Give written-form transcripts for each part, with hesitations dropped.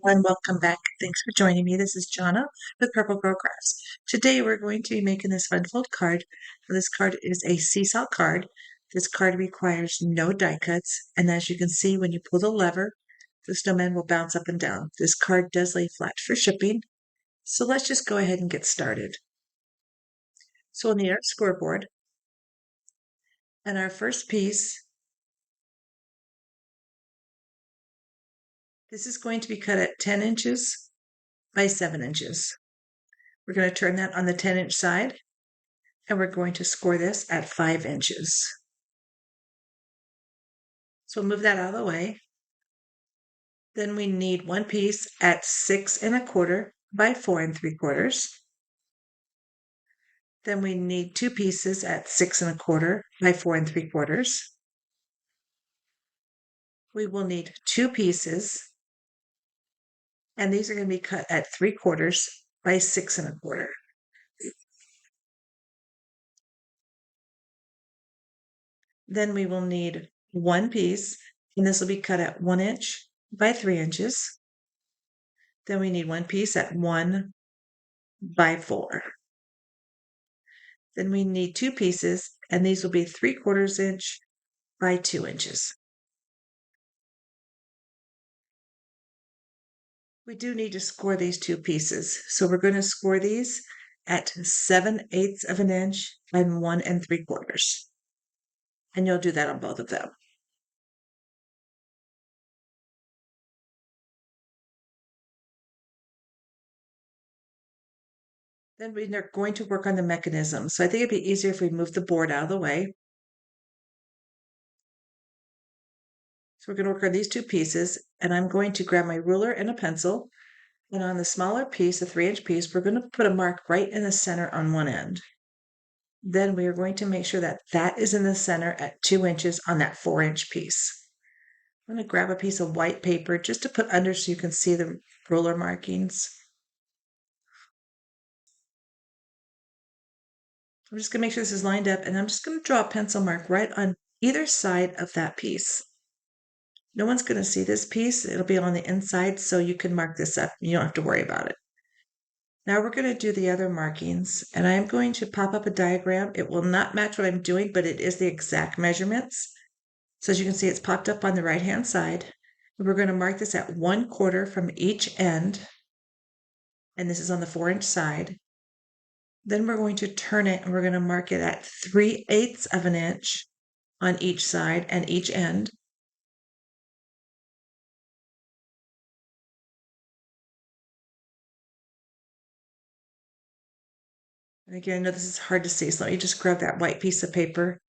everyone, welcome back. Thanks for joining me. This is Jonna with Purple Girl Crafts. Today we're going to be making this fun fold card. This card is a Seesaw card. This card requires no die cuts, and as you can see, when you pull the lever, the snowman will bounce up and down. This card does lay flat for shipping, so let's just go ahead and get started. So we'll need our scoreboard, and our first piece, this is going to be cut at 10 inches by 7 inches. We're going to turn that on the 10-inch side, and we're going to score this at 5 inches. So we'll move that out of the way. Then we need one piece at 6 1/4 by 4 3/4. Then we need two pieces at 6 1/4 by 4 3/4. We will need two pieces, and these are going to be cut at 3/4 by 6 1/4. Then we will need one piece, and this will be cut at 1 inch by 3 inches. Then we need one piece at 1 by 4. Then we need two pieces, and these will be 3/4 inch by 2 inches. We do need to score these two pieces, so we're going to score these at 7/8 of an inch and 1 3/4. And you'll do that on both of them. Then we're going to work on the mechanism. So I think it'd be easier if we move the board out of the way. So we're going to work on these two pieces, and I'm going to grab my ruler and a pencil. And on the smaller piece, the 3-inch piece, we're going to put a mark right in the center on one end. Then we are going to make sure that that is in the center at 2 inches on that 4-inch piece. I'm going to grab a piece of white paper just to put under so you can see the ruler markings. I'm just going to make sure this is lined up, and I'm just going to draw a pencil mark right on either side of that piece. No one's going to see this piece. It'll be on the inside, so you can mark this up. You don't have to worry about it. Now we're going to do the other markings, and I'm going to pop up a diagram. It will not match what I'm doing, but it is the exact measurements. So as you can see, it's popped up on the right-hand side. We're going to mark this at 1/4 from each end, and this is on the 4-inch side. Then we're going to turn it, and we're going to mark it at 3/8 of an inch on each side and each end. And again, I know this is hard to see, so let me just grab that white piece of paper.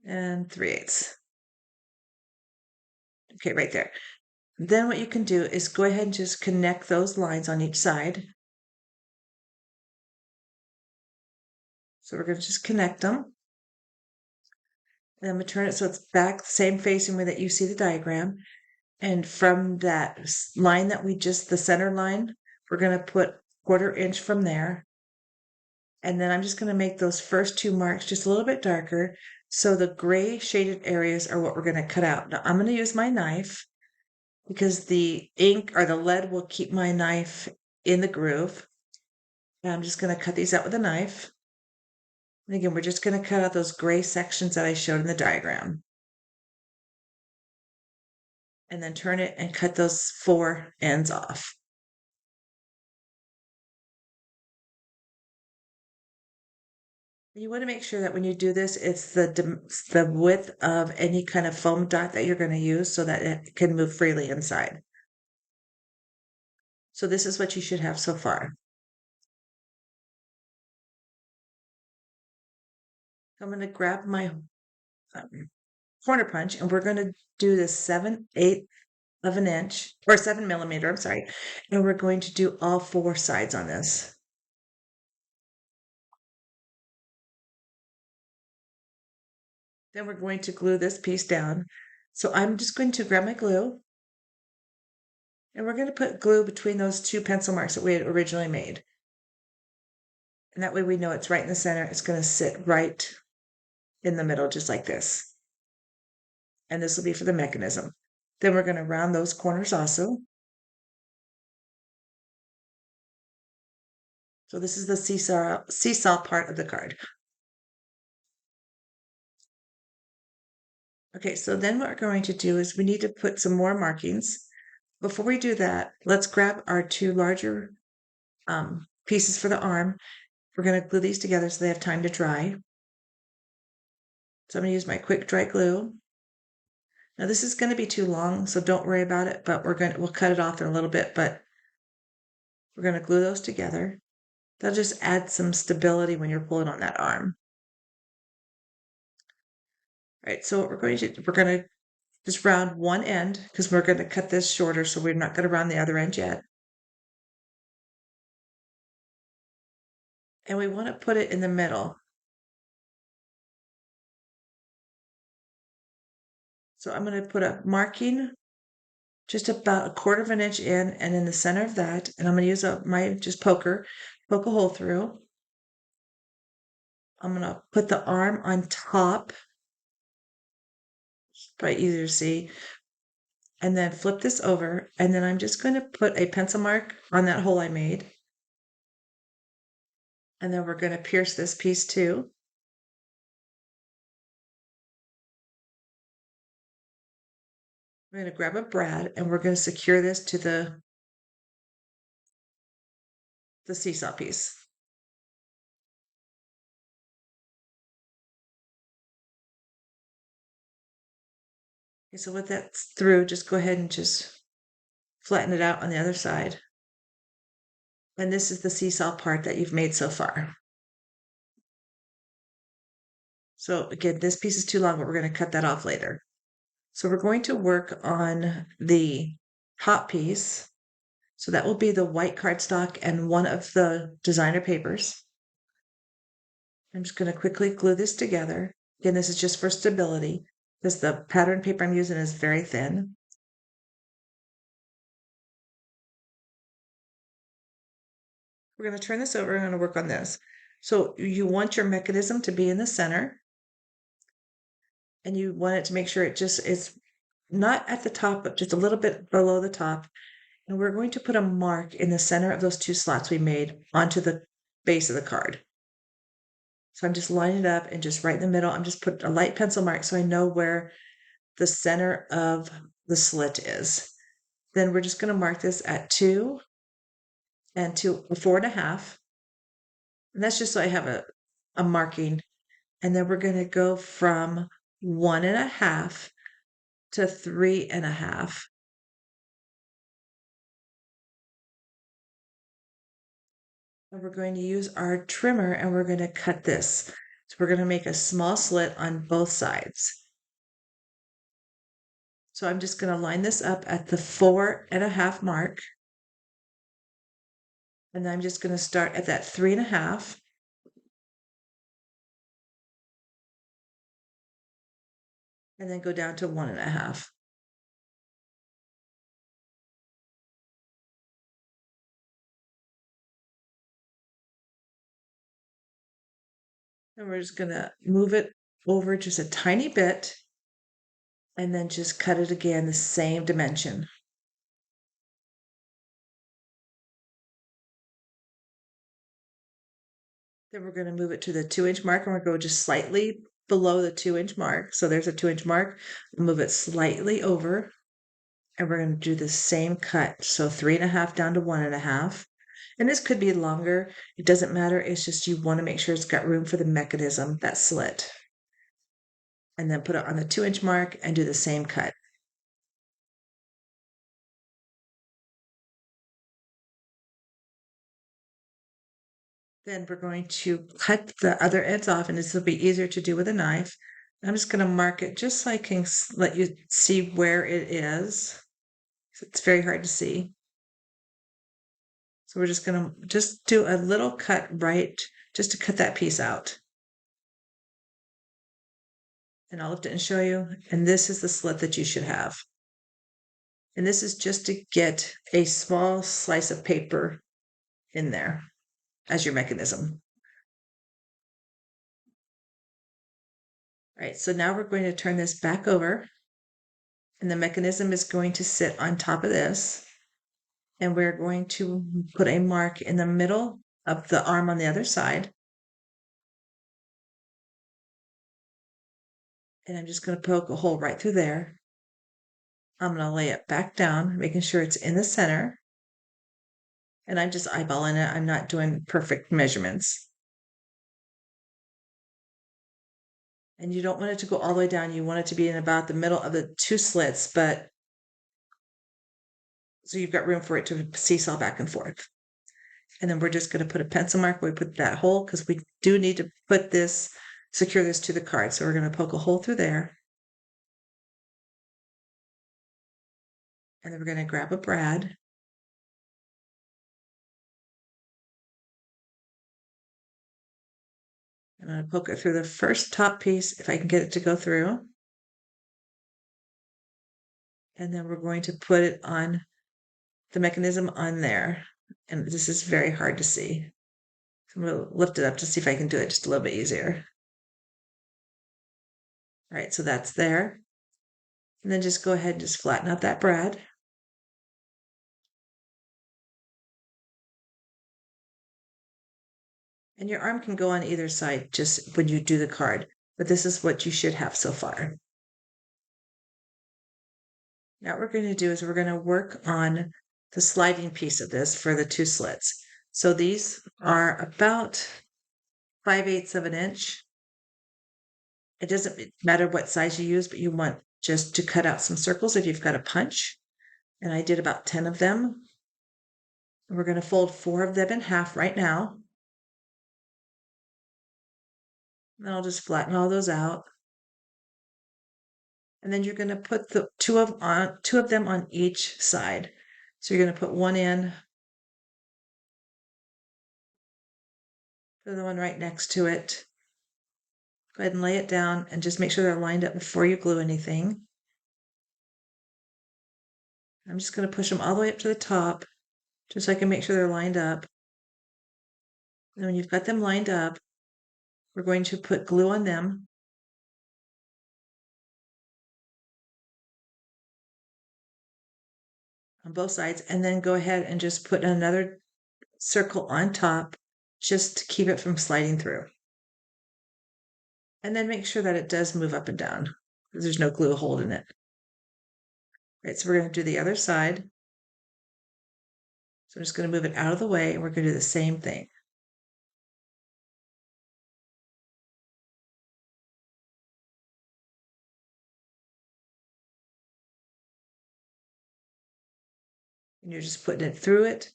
And 3/8. Okay, right there. Then what you can do is go ahead and just connect those lines on each side. So we're going to just connect them. And then I'm going to turn it so it's back the same facing way that you see the diagram. And from that line that the center line, we're going to put 1/4 inch from there. And then I'm just going to make those first two marks just a little bit darker. So the gray shaded areas are what we're going to cut out. Now I'm going to use my knife because the ink or the lead will keep my knife in the groove. And I'm just going to cut these out with a knife. And again, we're just going to cut out those gray sections that I showed in the diagram. And then turn it and cut those 4 ends off. You want to make sure that when you do this, it's the width of any kind of foam dot that you're going to use so that it can move freely inside. So this is what you should have so far. I'm going to grab my corner punch, and we're going to do this 7/8 of an inch, or 7 millimeter, I'm sorry, and we're going to do all 4 sides on this. Then we're going to glue this piece down. So I'm just going to grab my glue, and we're going to put glue between those two pencil marks that we had originally made. And that way we know it's right in the center. It's going to sit right in the middle, just like this. and this will be for the mechanism. Then we're going to round those corners also. So this is the seesaw part of the card. Okay, so then what we're going to do is we need to put some more markings. Before we do that, let's grab our two larger pieces for the arm. We're going to glue these together so they have time to dry. So I'm going to use my quick dry glue. Now this is going to be too long, so don't worry about it, but we'll cut it off in a little bit, but we're going to glue those together. That'll just add some stability when you're pulling on that arm. All right, so what we're going to just round one end because we're going to cut this shorter, so we're not going to round the other end yet. And we want to put it in the middle. So I'm going to put a marking just about a quarter of an inch in and in the center of that. And I'm going to use my poke a hole through. I'm going to put the arm on top. It's probably easier to see. And then flip this over. And then I'm just going to put a pencil mark on that hole I made. And then we're going to pierce this piece too. We're going to grab a brad and we're going to secure this to the seesaw piece. Okay, so with that through, just go ahead and just flatten it out on the other side. And this is the seesaw part that you've made so far. So again, this piece is too long, but we're going to cut that off later. So we're going to work on the top piece. So that will be the white cardstock and one of the designer papers. I'm just going to quickly glue this together. Again, this is just for stability because the pattern paper I'm using is very thin. We're going to turn this over and I'm going to work on this. So you want your mechanism to be in the center. And you want it to make sure it just is not at the top, but just a little bit below the top. And we're going to put a mark in the center of those two slots we made onto the base of the card. So I'm just lining it up and just right in the middle, I'm just put a light pencil mark so I know where the center of the slit is. Then we're just going to mark this at 2 and 4.5. And that's just so I have a marking. And then we're going to go from 1.5 to 3.5. And we're going to use our trimmer and we're going to cut this. So we're going to make a small slit on both sides. So I'm just going to line this up at the 4.5 mark. And then I'm just going to start at that 3.5. And then go down to 1.5. And we're just going to move it over just a tiny bit and then just cut it again the same dimension. Then we're going to move it to the 2-inch mark and we're going to go just slightly below the 2-inch mark. So there's a 2-inch mark. We'll move it slightly over and we're going to do the same cut. So 3.5 down to 1.5. And this could be longer. It doesn't matter. It's just you want to make sure it's got room for the mechanism, that slit. And then put it on the 2-inch mark and do the same cut. Then we're going to cut the other ends off, and this will be easier to do with a knife. I'm just going to mark it just so I can let you see where it is. It's very hard to see. So we're just going to just do a little cut right, just to cut that piece out. And I'll lift it and show you. And this is the slit that you should have. And this is just to get a small slice of paper in there as your mechanism. All right, so now we're going to turn this back over And the mechanism is going to sit on top of this. And we're going to put a mark in the middle of the arm on the other side. And I'm just going to poke a hole right through there. I'm going to lay it back down, making sure it's in the center. And I'm just eyeballing it. I'm not doing perfect measurements. And you don't want it to go all the way down. You want it to be in about the middle of the two slits, but so you've got room for it to seesaw back and forth. And then we're just going to put a pencil mark where we put that hole because we do need to put this, secure this to the card. So we're going to poke a hole through there. And then we're going to grab a brad. I'm going to poke it through the first top piece if I can get it to go through. And then we're going to put it on the mechanism on there. And this is very hard to see. So I'm going to lift it up to see if I can do it just a little bit easier. All right, so that's there. And then just go ahead and just flatten out that brad. And your arm can go on either side just when you do the card, but this is what you should have so far. Now what we're going to do is we're going to work on the sliding piece of this for the two slits. So these are about 5/8 of an inch. It doesn't matter what size you use, but you want just to cut out some circles if you've got a punch. And I did about 10 of them. We're going to fold 4 of them in half right now. And I'll just flatten all those out. And then you're going to put the two of them on each side. So you're going to put one in, the other one right next to it. Go ahead and lay it down and just make sure they're lined up before you glue anything. I'm just going to push them all the way up to the top just so I can make sure they're lined up. And when you've got them lined up, we're going to put glue on them. On both sides, and then go ahead and just put another circle on top just to keep it from sliding through. And then make sure that it does move up and down because there's no glue holding it. Right, so we're going to do the other side. So I'm just going to move it out of the way and we're going to do the same thing. And you're just putting it through it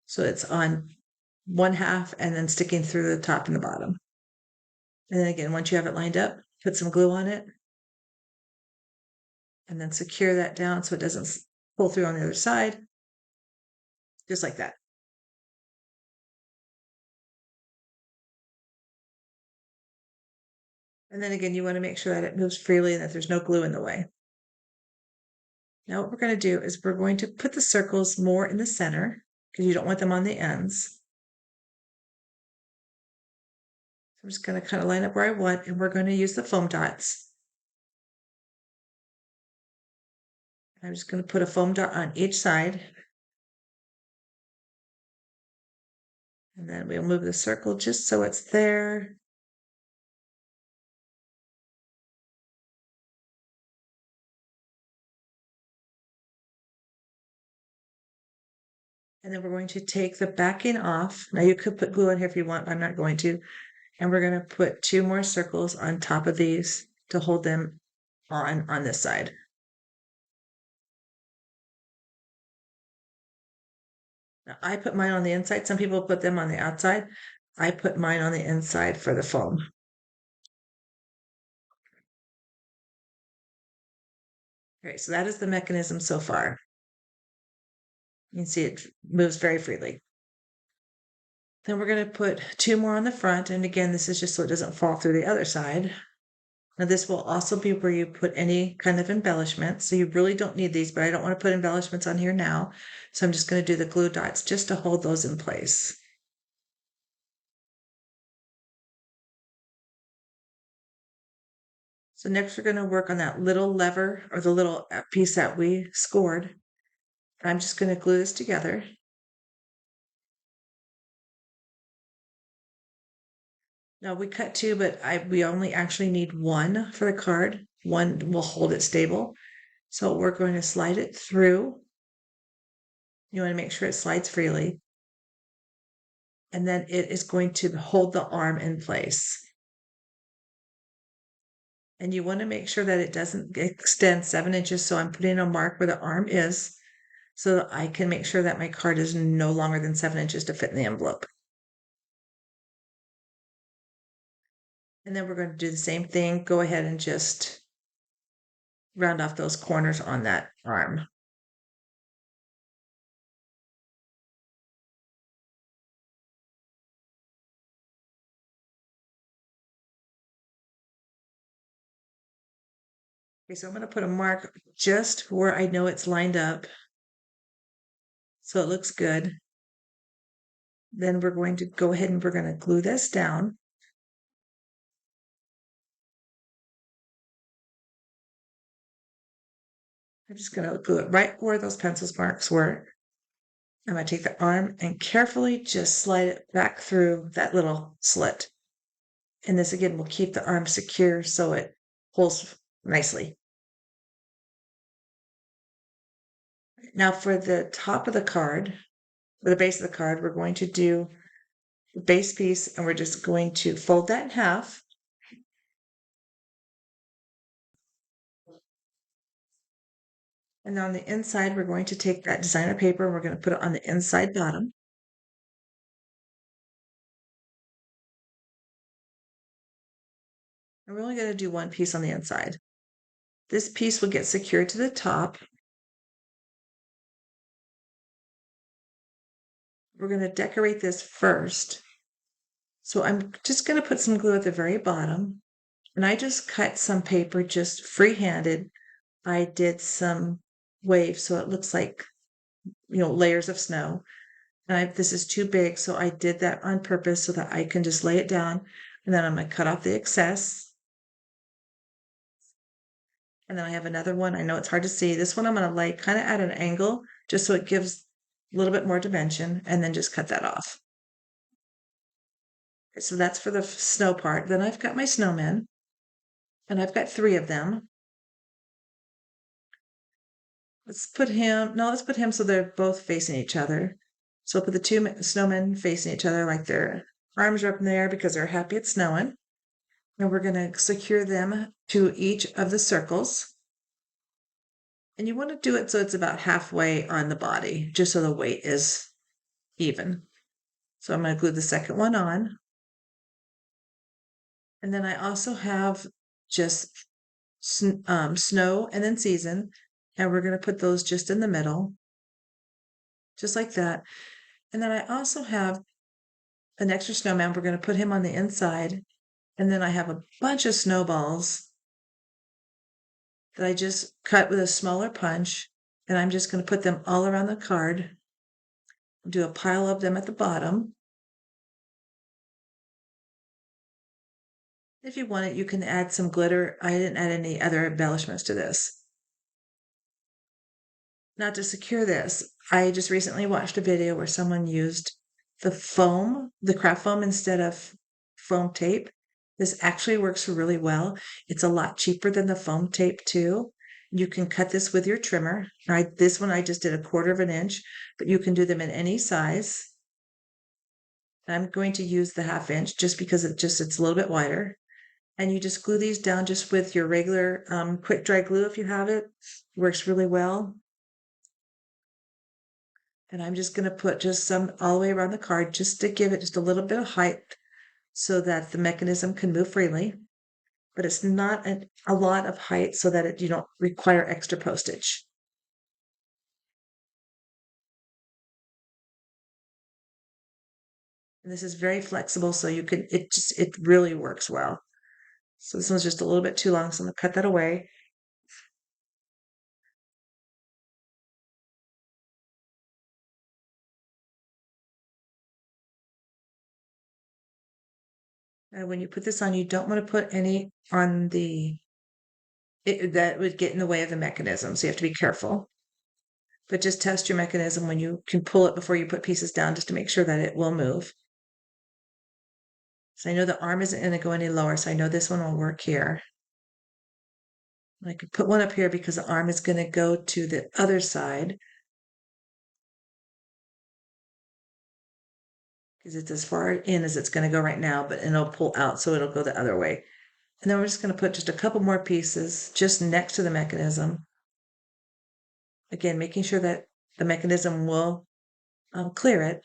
so it's on one half and then sticking through the top and the bottom. And then again, once you have it lined up, put some glue on it and then secure that down so it doesn't pull through on the other side, just like that. And then again, you want to make sure that it moves freely and that there's no glue in the way. Now what we're going to do is we're going to put the circles more in the center because you don't want them on the ends. So I'm just going to kind of line up where I want, and we're going to use the foam dots. I'm just going to put a foam dot on each side. And then we'll move the circle just so it's there. And then we're going to take the backing off. Now you could put glue on here if you want, but I'm not going to. And we're going to put 2 more circles on top of these to hold them on this side. Now I put mine on the inside. Some people put them on the outside. I put mine on the inside for the foam. Okay, so that is the mechanism so far. You can see it moves very freely. Then we're going to put 2 more on the front. And again, this is just so it doesn't fall through the other side. Now this will also be where you put any kind of embellishment. So you really don't need these, but I don't want to put embellishments on here now. So I'm just going to do the glue dots just to hold those in place. So next we're going to work on that little lever or the little piece that we scored. I'm just going to glue this together. Now we cut two, but we only actually need one for the card. One will hold it stable. So we're going to slide it through. You want to make sure it slides freely. And then it is going to hold the arm in place. And you want to make sure that it doesn't extend 7 inches. So I'm putting a mark where the arm is so that I can make sure that my card is no longer than 7 inches to fit in the envelope. And then we're going to do the same thing. Go ahead and just round off those corners on that arm. Okay, so I'm going to put a mark just where I know it's lined up so it looks good. Then we're going to go ahead and we're going to glue this down. I'm just going to glue it right where those pencil marks were. I'm going to take the arm and carefully just slide it back through that little slit. And this again will keep the arm secure so it pulls nicely. Now for the top of the card, for the base of the card, we're going to do the base piece and we're just going to fold that in half. And on the inside, we're going to take that designer paper and we're going to put it on the inside bottom. And we're only going to do one piece on the inside. This piece will get secured to the top. We're going to decorate this first. So I'm just going to put some glue at the very bottom. And I just cut some paper just free-handed. I did some waves so it looks like, layers of snow. And this is too big, so I did that on purpose so that I can just lay it down. And then I'm going to cut off the excess. And then I have another one. I know it's hard to see. This one I'm going to lay kind of at an angle just so it gives a little bit more dimension and then just cut that off. So that's for the snow part. Then I've got my snowmen and I've got 3 of them. Let's put him so they're both facing each other. So I'll put the 2 snowmen facing each other like their arms are up in the air because they're happy it's snowing. And we're going to secure them to each of the circles. And you want to do it so it's about halfway on the body, just so the weight is even. So I'm going to glue the second one on. And then I also have just snow and then season. And we're going to put those just in the middle, just like that. And then I also have an extra snowman. We're going to put him on the inside. And then I have a bunch of snowballs that I just cut with a smaller punch. And I'm just going to put them all around the card. Do a pile of them at the bottom. If you want it, you can add some glitter. I didn't add any other embellishments to this. Now to secure this, I just recently watched a video where someone used the craft foam instead of foam tape. This actually works really well. It's a lot cheaper than the foam tape too. You can cut this with your trimmer. This one I just did 1/4 of an inch, but you can do them in any size. I'm going to use the 1/2 inch just because it's a little bit wider. And you just glue these down just with your regular quick dry glue if you have it. Works really well. And I'm just going to put just some all the way around the card just to give it just a little bit of height so that the mechanism can move freely. But it's not a lot of height so that you don't require extra postage. And this is very flexible, so it really works well. So this one's just a little bit too long, so I'm going to cut that away. And when you put this on, you don't want to put any on the that would get in the way of the mechanism. So you have to be careful. But just test your mechanism when you can pull it before you put pieces down, just to make sure that it will move. So I know the arm isn't going to go any lower, so I know this one will work here. I could put one up here because the arm is going to go to the other side, because it's as far in as it's going to go right now, but it'll pull out, so it'll go the other way. And then we're just going to put just a couple more pieces just next to the mechanism. Again, making sure that the mechanism will clear it.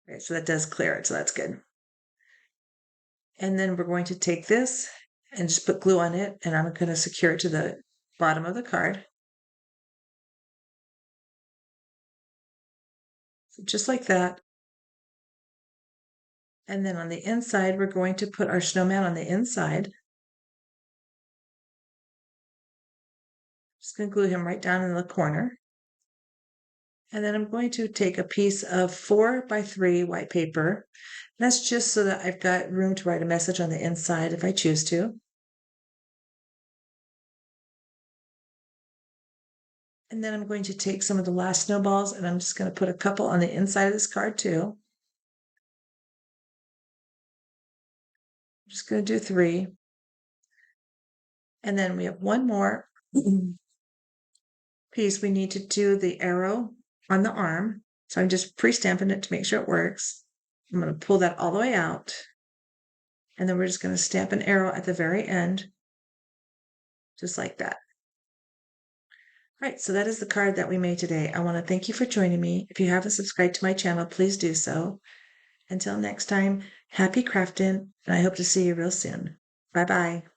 Right, so that does clear it, so that's good. And then we're going to take this and just put glue on it, and I'm going to secure it to the bottom of the card. So just like that. And then on the inside, we're going to put our snowman on the inside. Just going to glue him right down in the corner. And then I'm going to take a piece of 4x3 white paper. That's just so that I've got room to write a message on the inside if I choose to. And then I'm going to take some of the last snowballs, and I'm just going to put a couple on the inside of this card too. I'm just going to do 3. And then we have one more piece. We need to do the arrow on the arm. So I'm just pre-stamping it to make sure it works. I'm going to pull that all the way out. And then we're just going to stamp an arrow at the very end, just like that. All right, so that is the card that we made today. I want to thank you for joining me. If you haven't subscribed to my channel, please do so. Until next time, happy crafting, and I hope to see you real soon. Bye-bye.